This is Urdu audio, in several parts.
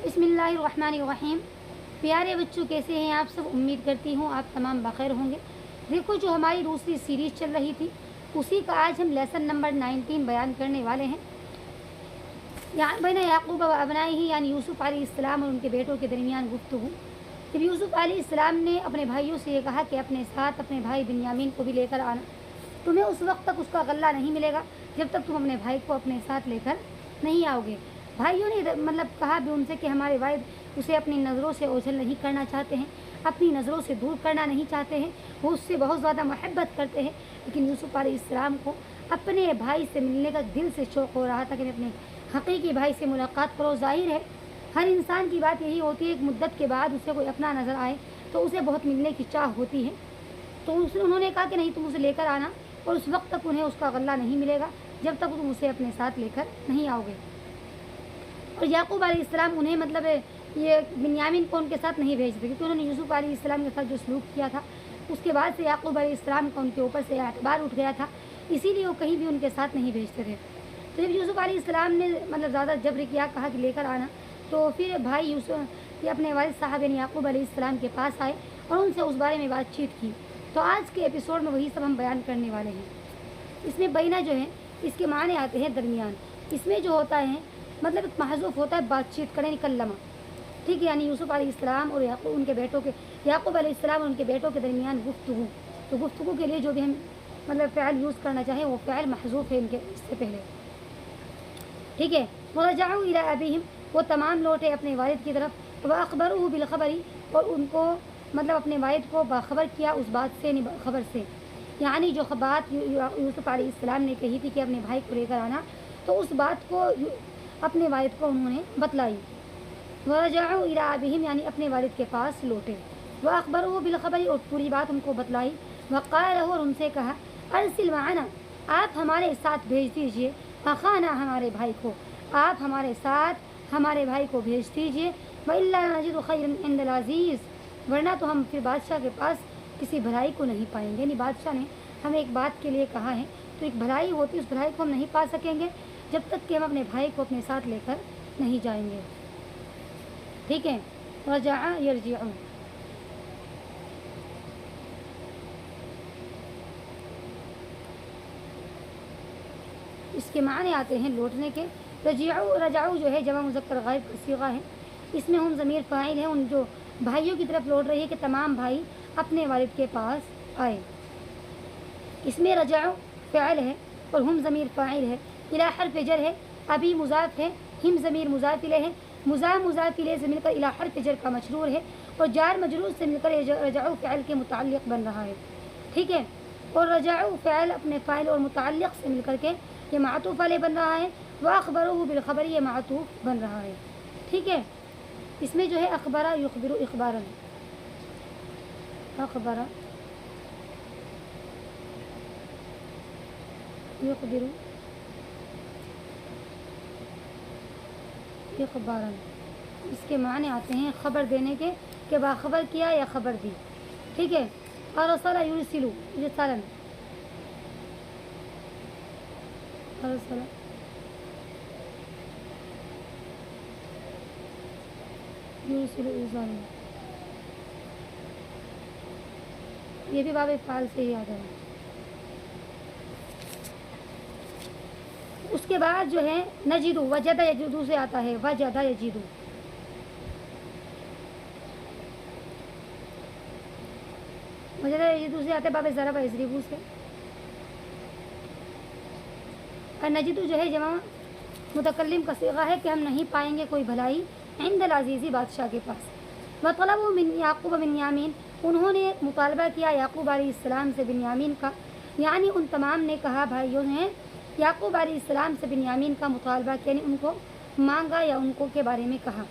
بسم اللہ الرحمن الرحیم۔ پیارے بچوں، کیسے ہیں آپ سب؟ امید کرتی ہوں آپ تمام بخیر ہوں گے۔ دیکھو، جو ہماری دوسری سیریز چل رہی تھی اسی کا آج ہم لیسن نمبر 19 بیان کرنے والے ہیں۔ یہاں بین یعقوب و ابنائہ ہی، یعنی یوسف علیہ السلام اور ان کے بیٹوں کے درمیان گفتگو۔ جب یوسف علیہ السلام نے اپنے بھائیوں سے یہ کہا کہ اپنے ساتھ اپنے بھائی بنیامین کو بھی لے کر آنا، تمہیں اس وقت تک اس کا غلہ نہیں ملے گا جب تک تم اپنے بھائی کو اپنے ساتھ لے کر نہیں آؤ گے۔ بھائیوں نے کہا بھی ان سے کہ ہمارے والد اسے اپنی نظروں سے اوجھل نہیں کرنا چاہتے ہیں، اپنی نظروں سے دور کرنا نہیں چاہتے ہیں، وہ اس سے بہت زیادہ محبت کرتے ہیں۔ لیکن یوسف علیہ السلام کو اپنے بھائی سے ملنے کا دل سے شوق ہو رہا تھا کہ میں اپنے حقیقی بھائی سے ملاقات کرو۔ ظاہر ہے ہر انسان کی بات یہی ہوتی ہے، ایک مدت کے بعد اسے کوئی اپنا نظر آئے تو اسے بہت ملنے کی چاہ ہوتی ہے۔ تو انہوں نے کہا کہ نہیں، تم اسے لے کر آنا، اور اس وقت تک انہیں اس کا غلہ نہیں ملے گا جب تک تم اسے اپنے ساتھ لے کر نہیں آؤ گے۔ اور یعقوب علیہ السلام انہیں یہ بنیامین کو ان کے ساتھ نہیں بھیجتے، کیونکہ انہوں نے یوسف علیہ السلام کے ساتھ جو سلوک کیا تھا اس کے بعد سے یعقوب علیہ السلام کا ان کے اوپر سے اعتبار اٹھ گیا تھا، اسی لیے وہ کہیں بھی ان کے ساتھ نہیں بھیجتے تھے۔ تو جب یوسف علیہ السلام نے زیادہ جبر کیا، کہا کہ لے کر آنا، تو پھر بھائی یوسف اپنے والد صاحب یعنی یعقوب علیہ السلام کے پاس آئے اور ان سے اس بارے میں بات چیت کی۔ تو آج کے ایپیسوڈ میں وہی سب ہم بیان کرنے والے ہیں۔ اس میں بینہ جو ہے اس کے معنی آتے ہیں درمیان۔ اس میں جو ہوتا ہے ایک محذوف ہوتا ہے بات چیت کرنے، کلمہ، ٹھیک ہے، یعنی یوسف علیہ السلام اور یعقوب علیہ السلام اور ان کے بیٹوں کے درمیان گفتگو۔ تو گفتگو کے لیے جو بھی ہم فعل یوز کرنا چاہیں وہ فعل محذوف ہے ان کے اس سے پہلے، ٹھیک ہے۔ وَرَجَعُوا إِلَىٰ أَبِيهِمْ، وہ تمام لوٹے اپنے والد کی طرف، وَأَخْبَرُوهُ بِالْخَبَرِ، اور ان کو اپنے والد کو باخبر کیا اس بات سے، خبر سے، یعنی جو بات یوسف علیہ السلام نے کہی تھی کہ اپنے بھائی کو لے کر آنا، تو اس بات کو اپنے والد کو انہوں نے بتلائی۔ وَرَجَعُوا إِلَىٰ أَبِيهِمْ، یعنی اپنے والد کے پاس لوٹے، وَأَخْبَرُوهُ بِالْخَبَرِ، اور پوری بات ان کو بتلائی۔ وَقَالَ لَهُ، اور ان سے کہا، أَرْسِلْ مَعَنَا، آپ ہمارے ساتھ بھیج دیجئے، أَخَانَا، ہمارے بھائی کو، آپ ہمارے ساتھ ہمارے بھائی کو بھیج دیجئے۔ وَإِلَّا نَجِدُ خَيْرًا عِندَ الْعَزِيزِ، ورنہ تو ہم پھر بادشاہ کے پاس کسی بھلائی کو نہیں پائیں گے۔ یعنی بادشاہ نے ہمیں ایک بات کے لیے کہا ہے، تو ایک بھلائی ہوتی ہے، اس بھلائی کو ہم نہیں پا سکیں گے جب تک کہ ہم اپنے بھائی کو اپنے ساتھ لے کر نہیں جائیں گے، ٹھیک ہے۔ رجع یرجع، اس کے معنی آتے ہیں لوٹنے کے۔ رجعوا جو ہے جمع مذکر غائب کا صیغہ ہے، اس میں ہم ضمیر فاعل ہیں، ان جو بھائیوں کی طرف لوٹ رہی ہے کہ تمام بھائی اپنے والد کے پاس آئے۔ اس میں رجعوا فعل ہے اور ہم ضمیر فاعل ہے، الی حرف جر ہے، ابھی مضاف ہے، ہم ضمیر مضاف الیہ ہے، مضاف الیہ سے مل کر الی حرف جر کا مجرور ہے، اور جار مجرور سے مل کر رجعوا فعل کے متعلق بن رہا ہے، ٹھیک ہے۔ اور رجعوا فعل اپنے فاعل اور متعلق سے مل کر کے یہ معطوف علیہ بن رہا ہے، وَأَخْبَرُوهُ بِالْخَبَرِ، یہ معطوف بن رہا ہے، ٹھیک ہے۔ اس میں جو ہے اخبرہ یخبر اخبارا، اخبرہ یخبر اخبارا، اس کے معنی آتے ہیں خبر دینے کے، کہ باخبر کیا یا خبر دی، ٹھیک ہے۔ اور ارسل یرسل ارسالا، ارسل یرسل ارسالا، یہ بھی باب فعال سے ہی آتا ہے۔ اس کے بعد جو ہے نجد، وجد یجد سے آتا ہے، وجد یجد، وجد یجد سے آتا ہے باب ضرب یضرب سے۔ اور نجد جو ہے جمع متکلم کا صیغہ ہے کہ ہم نہیں پائیں گے کوئی بھلائی عند العزیزی، بادشاہ کے پاس۔ وطلبوا من یعقوب بنیامین، انہوں نے مطالبہ کیا یعقوب علیہ السلام سے بنیامین کا، یعنی ان تمام نے کہا، بھائیوں نے یعقوب علیہ السلام سے بنیامین کا مطالبہ کیا، یعنی ان کو مانگا یا ان کو کے بارے میں کہا۔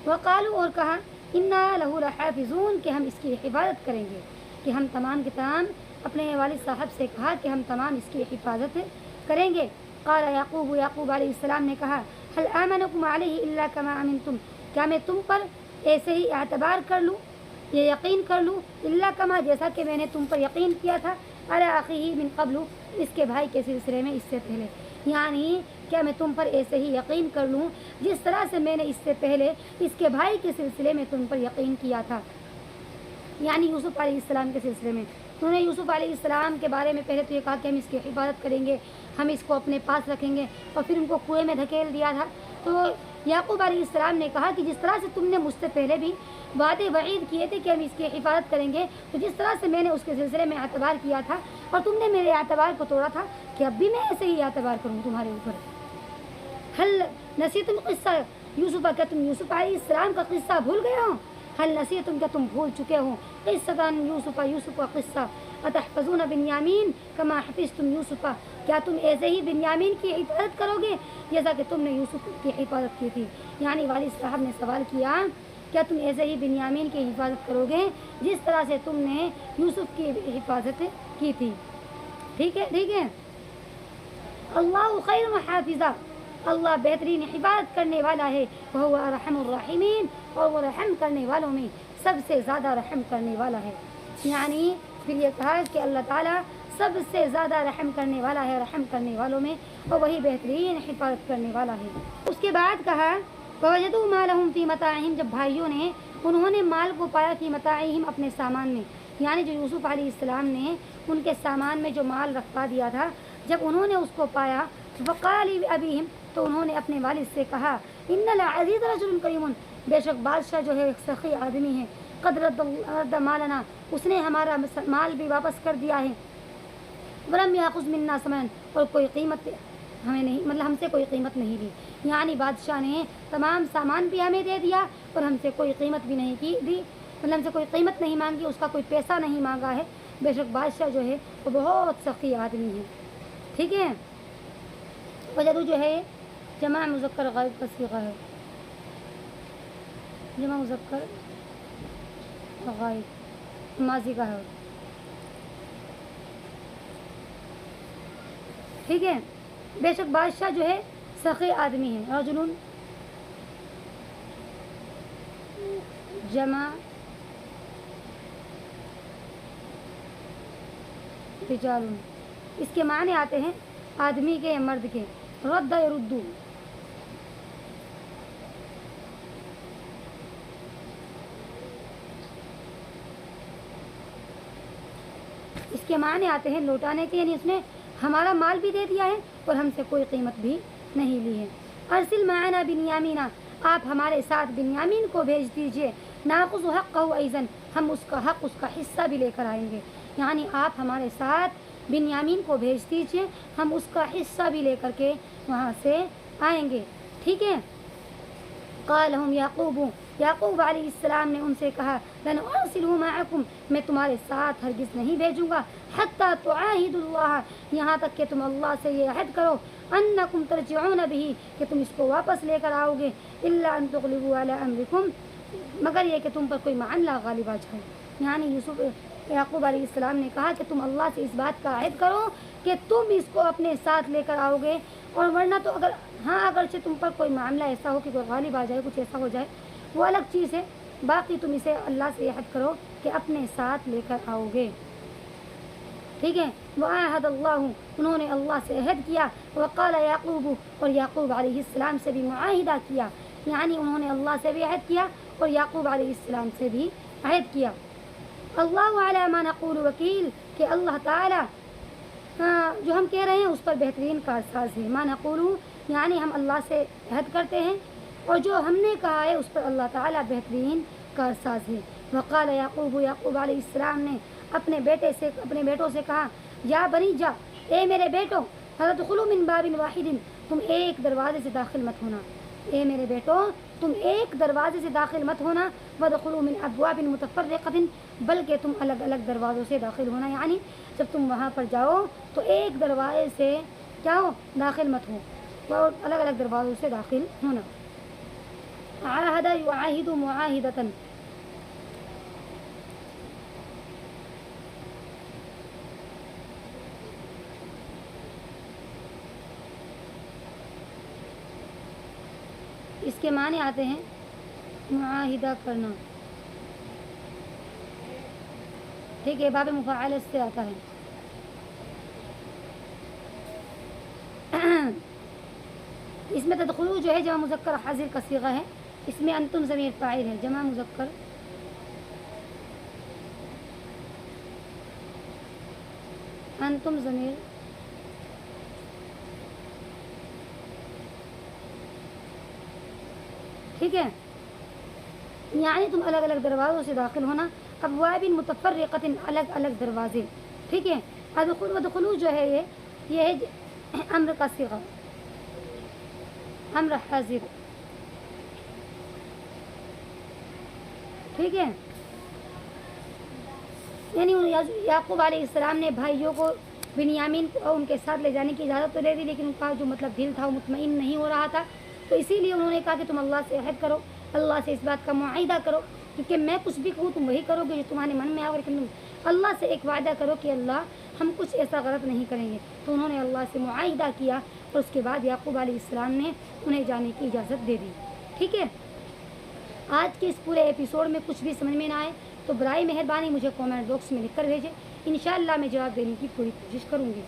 وقالوا، اور کہا، انا لہ لحافظون، کہ ہم اس کی حفاظت کریں گے، کہ ہم تمام کے تمام اپنے والد صاحب سے کہا کہ ہم تمام اس کی حفاظت کریں گے۔ قال یعقوب، یعقوب علیہ السلام نے کہا، هل آمنکم علیہ الا کما امنتم، کیا میں تم پر ایسے ہی اعتبار کر لوں، یہ یقین کر لوں، الا کما، جیسا کہ میں نے تم پر یقین کیا تھا، علی اخیہ من قبل، اس کے بھائی کے سلسلے میں اس سے پہلے، یعنی کیا میں تم پر ایسے ہی یقین کر لوں جس طرح سے میں نے اس سے پہلے اس کے بھائی کے سلسلے میں تم پر یقین کیا تھا، یعنی یوسف علیہ السلام کے سلسلے میں۔ انہوں نے یوسف علیہ السلام کے بارے میں پہلے تو یہ کہا کہ ہم اس کی حفاظت کریں گے، ہم اس کو اپنے پاس رکھیں گے، اور پھر ان کو کنویں میں دھکیل دیا تھا۔ تو یعقوب علیہ السلام نے کہا کہ جس طرح سے تم نے مجھ سے پہلے بھی وعدے وعید کیے تھے کہ ہم اس کی حفاظت کریں گے، تو جس طرح سے میں نے اس کے سلسلے میں اعتبار کیا تھا اور تم نے میرے اعتبار کو توڑا تھا، کہ اب بھی میں ایسے ہی اعتبار کروں تمہارے اوپر۔ حل نسیتم قصہ یوسف، کیا تم یوسف علیہ السلام کا قصہ بھول گئے ہو؟ حل نسیتم، کیا تم بھول چکے ہو؟ قصہ یوسف کا قصہ، اتحفظون بنیامین کما حفظتم یوسف، کیا تم ایسے ہی بنیامین کی حفاظت کرو گے جیسا کہ تم نے یوسف کی حفاظت کی تھی؟ یعنی والد صاحب نے سوال کیا کیا تم ایسے ہی بنیامین کی حفاظت کرو گے جس طرح سے تم نے یوسف کی حفاظت کی تھی؟ ٹھیک ہے۔ اللہ خیر حافظہ، اللہ بہترین حفاظت کرنے والا ہے، وہ ارحم الراحمین، اور وہ رحم کرنے والوں میں سب سے زیادہ رحم کرنے والا ہے۔ یعنی پھر یہ کہا کہ اللہ تعالیٰ سب سے زیادہ رحم کرنے والا ہے رحم کرنے والوں میں، اور وہی بہترین حفاظت کرنے والا ہے۔ اس کے بعد کہا وَوَجَدُوا مَا لَهُمْ فِي مَتَاعِهِمْ، جب بھائیوں نے انہوں نے مال کو پایا فی متاعہم، اپنے سامان میں، یعنی جو یوسف علیہ السلام نے ان کے سامان میں جو مال رکھوا دیا تھا، جب انہوں نے اس کو پایا، وقال لأبیہم، تو انہوں نے اپنے والد سے کہا ان العزیز رجل کریم، بے شک بادشاہ جو ہے ایک سخی آدمی ہے، قد رد مالنا، اس نے ہمارا مال بھی واپس کر دیا ہے، ولم یاخذ منا ثمنا، اور کوئی قیمت ہمیں نہیں، مطلب ہم سے کوئی قیمت نہیں لی۔ یعنی بادشاہ نے تمام سامان بھی ہمیں دے دیا اور ہم سے کوئی قیمت بھی نہیں دی، مطلب ہم سے کوئی قیمت نہیں مانگی، اس کا کوئی پیسہ نہیں مانگا ہے۔ بے شک بادشاہ جو ہے وہ بہت سخی آدمی ہے۔ ٹھیک ہے۔ وجدو جو ہے جمع مذکر غائب کا صیغہ ہے، جمع مذکر غائب ماضی کا ہے۔ ٹھیک ہے۔ بے شک بادشاہ جو ہے سخی آدمی ہے، رجل جمع رجال، اس کے معنی آتے ہیں آدمی کے یا مرد کے، رد یردو، اس کے معنی آتے ہیں لوٹانے کے، یعنی اس نے ہمارا مال بھی دے دیا ہے اور ہم سے کوئی قیمت بھی نہیں لی ہے۔ ارسل معنا بنیامینا، آپ ہمارے ساتھ بنیامین کو بھیج دیجئے، ناخذ حقہ ایضا، ہم اس کا حق، اس کا حصہ بھی لے کر آئیں گے۔ یعنی آپ ہمارے ساتھ بنیامین کو بھیج دیجئے، ہم اس کا حصہ بھی لے کر کے وہاں سے آئیں گے۔ ٹھیک ہے۔ قال لهم یعقوب علیہ السلام نے ان سے کہا لن ارسلہ معکم، میں تمہارے ساتھ ہرگز نہیں بھیجوں گا، حتی تعاہدوا اللہ، یہاں تک کہ تم اللہ سے یہ عہد کرو، انکم ترجعون بہ، کہ تم اس کو واپس لے کر آؤ گے، الا ان تغلبوا علی امرکم، مگر یہ کہ تم پر کوئی معاملہ غالب آ جائے۔ یعنی یعقوب علیہ السلام نے کہا کہ تم اللہ سے اس بات کا عہد کرو کہ تم اس کو اپنے ساتھ لے کر آؤ گے، اور ورنہ تو اگرچہ تم پر کوئی معاملہ ایسا ہو کہ کوئی غالب آ جائے، کچھ ایسا ہو جائے، وہ الگ چیز ہے، باقی تم اسے اللہ سے عہد کرو کہ اپنے ساتھ لے کر آؤ گے۔ ٹھیک ہے۔ وعاہد اللہ، انہوں نے اللہ سے عہد کیا، وقال یعقوب، اور یعقوب علیہ السلام سے بھی معاہدہ کیا، یعنی انہوں نے اللہ سے بھی عہد کیا اور یعقوب علیہ السلام سے بھی عہد کیا۔ اللہ علی ما نقول وکیل، کہ اللہ تعالیٰ جو ہم کہہ رہے ہیں اس پر بہترین کارساز ہے۔ ما نقول یعنی ہم اللہ سے عہد کرتے ہیں اور جو ہم نے کہا ہے اس پر اللہ تعالیٰ بہترین کارساز ہے۔ وقال یعقوب، یعقوب علیہ السلام نے اپنے بیٹوں سے کہا یا بنی جا، اے میرے بیٹو، فادخلوا من باب واحد، تم ایک دروازے سے داخل مت ہونا، اے میرے بیٹو تم ایک دروازے سے داخل مت ہونا، وادخلوا من ابواب متفرقۃ، بلکہ تم الگ الگ دروازوں سے داخل ہونا، یعنی جب تم وہاں پر جاؤ تو ایک دروازے سے جاؤ، داخل مت ہو، اور الگ الگ دروازوں سے داخل ہونا۔ عاہد یعاہد معاہدۃ، اس کے معنی آتے ہیں معاہدہ کرنا۔ ٹھیک ہے، باب مفاعل سے آتا ہے۔ اس میں تدخلو جو ہے جمع مذکر حاضر کا صیغہ ہے، اس میں انتم ضمیر فاعل ہے، جمع مذکر انتم ضمیر ٹھیک ہے، یعنی تم الگ الگ دروازوں سے داخل ہونا، ابواب متفرقۃ الگ الگ دروازے، ٹھیک ہے۔ ادخلوا جو ہے یہ ہے امر کا صیغہ، امر حاضر، ٹھیک ہے۔ یعنی یعقوب علیہ السلام نے بھائیوں کو بنیامین کو ان کے ساتھ لے جانے کی اجازت تو دے دی، لیکن ان کا جو مطلب دل تھا وہ مطمئن نہیں ہو رہا تھا، تو اسی لیے انہوں نے کہا کہ تم اللہ سے عہد کرو، اللہ سے اس بات کا معاہدہ کرو، کیونکہ میں کچھ بھی کہوں تم وہی کرو گے جو تمہارے من میں آؤ، لیکن تم اللہ سے ایک وعدہ کرو کہ اللہ ہم کچھ ایسا غلط نہیں کریں گے۔ تو انہوں نے اللہ سے معاہدہ کیا اور اس کے بعد یعقوب علیہ السلام نے انہیں جانے کی اجازت دے دی، ٹھیک ہے۔ آج کے اس پورے ایپیسوڈ میں کچھ بھی سمجھ میں نہ آئے تو برائے مہربانی مجھے کامنٹ باکس میں لکھ کر بھیجیں، انشاءاللہ میں جواب دینے کی پوری کوشش کروں گی۔